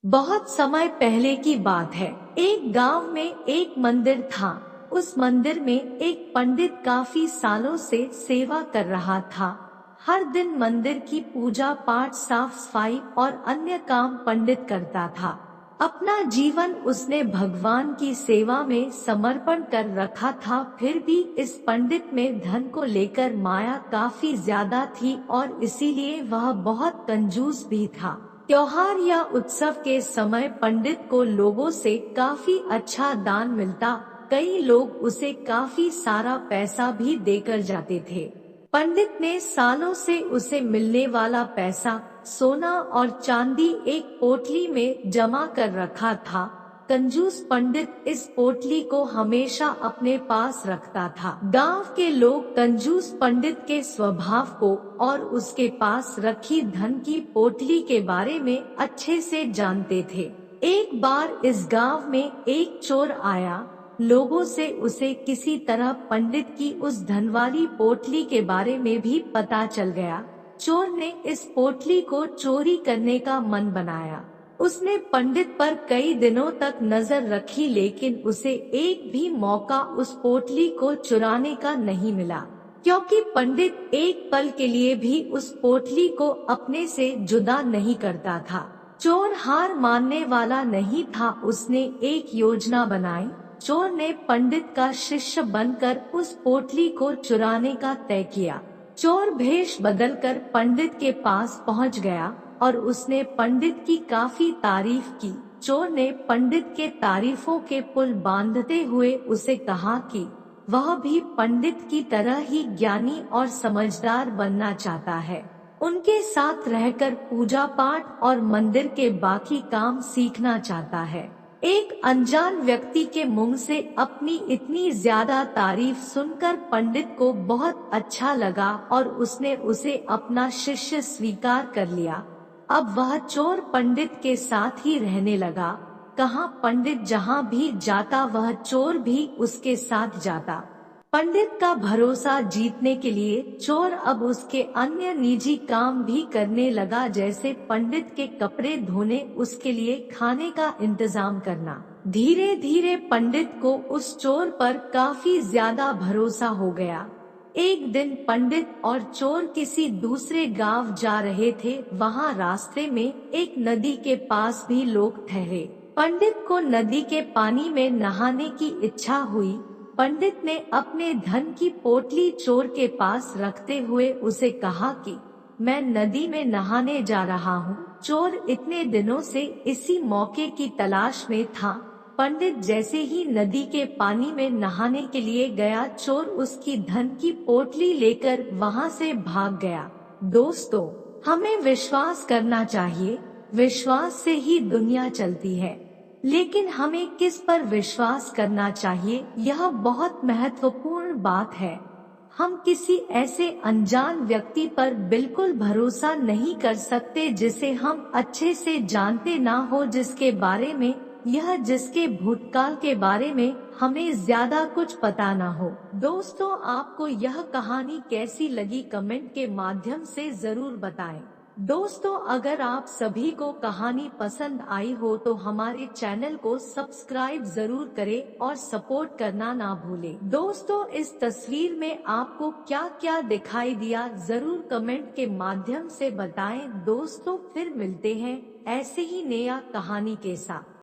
बहुत समय पहले की बात है। एक गांव में एक मंदिर था। उस मंदिर में एक पंडित काफी सालों से सेवा कर रहा था। हर दिन मंदिर की पूजा पाठ, साफ सफाई और अन्य काम पंडित करता था। अपना जीवन उसने भगवान की सेवा में समर्पण कर रखा था। फिर भी इस पंडित में धन को लेकर माया काफी ज्यादा थी और इसीलिए वह बहुत कंजूस भी था। त्योहार या उत्सव के समय पंडित को लोगों से काफी अच्छा दान मिलता। कई लोग उसे काफी सारा पैसा भी देकर जाते थे। पंडित ने सालों से उसे मिलने वाला पैसा सोना और चांदी एक पोटली में जमा कर रखा था। कंजूस पंडित इस पोटली को हमेशा अपने पास रखता था। गांव के लोग कंजूस पंडित के स्वभाव को और उसके पास रखी धन की पोटली के बारे में अच्छे से जानते थे। एक बार इस गांव में एक चोर आया। लोगों से उसे किसी तरह पंडित की उस धनवाली पोटली के बारे में भी पता चल गया। चोर ने इस पोटली को चोरी करने का मन बनाया। उसने पंडित पर कई दिनों तक नजर रखी, लेकिन उसे एक भी मौका उस पोटली को चुराने का नहीं मिला, क्योंकि पंडित एक पल के लिए भी उस पोटली को अपने से जुदा नहीं करता था। चोर हार मानने वाला नहीं था। उसने एक योजना बनाई। चोर ने पंडित का शिष्य बनकर उस पोटली को चुराने का तय किया। चोर भेष बदलकर पंडित के पास पहुंच गया और उसने पंडित की काफी तारीफ की। चोर ने पंडित के तारीफों के पुल बांधते हुए उसे कहा कि वह भी पंडित की तरह ही ज्ञानी और समझदार बनना चाहता है। उनके साथ रहकर पूजा पाठ और मंदिर के बाकी काम सीखना चाहता है। एक अनजान व्यक्ति के मुंह से अपनी इतनी ज्यादा तारीफ सुनकर पंडित को बहुत अच्छा लगा और उसने उसे अपना शिष्य स्वीकार कर लिया। अब वह चोर पंडित के साथ ही रहने लगा। कहाँ पंडित जहाँ भी जाता वह चोर भी उसके साथ जाता। पंडित का भरोसा जीतने के लिए चोर अब उसके अन्य निजी काम भी करने लगा, जैसे पंडित के कपड़े धोने, उसके लिए खाने का इंतजाम करना। धीरे धीरे पंडित को उस चोर पर काफी ज्यादा भरोसा हो गया। एक दिन पंडित और चोर किसी दूसरे गांव जा रहे थे। वहां रास्ते में एक नदी के पास भी लोग ठहरे। पंडित को नदी के पानी में नहाने की इच्छा हुई। पंडित ने अपने धन की पोटली चोर के पास रखते हुए उसे कहा कि मैं नदी में नहाने जा रहा हूँ। चोर इतने दिनों से इसी मौके की तलाश में था। पंडित जैसे ही नदी के पानी में नहाने के लिए गया, चोर उसकी धन की पोटली लेकर वहां से भाग गया। दोस्तों, हमें विश्वास करना चाहिए। विश्वास से ही दुनिया चलती है। लेकिन हमें किस पर विश्वास करना चाहिए, यह बहुत महत्वपूर्ण बात है। हम किसी ऐसे अनजान व्यक्ति पर बिल्कुल भरोसा नहीं कर सकते जिसे हम अच्छे से जानते ना हो, जिसके भूतकाल के बारे में हमें ज्यादा कुछ पता ना हो। दोस्तों, आपको यह कहानी कैसी लगी कमेंट के माध्यम से जरूर बताएं। दोस्तों, अगर आप सभी को कहानी पसंद आई हो तो हमारे चैनल को सब्सक्राइब जरूर करें और सपोर्ट करना ना भूलें। दोस्तों, इस तस्वीर में आपको क्या क्या दिखाई दिया जरूर कमेंट के माध्यम से बताएं। दोस्तों, फिर मिलते हैं ऐसे ही नया कहानी के साथ।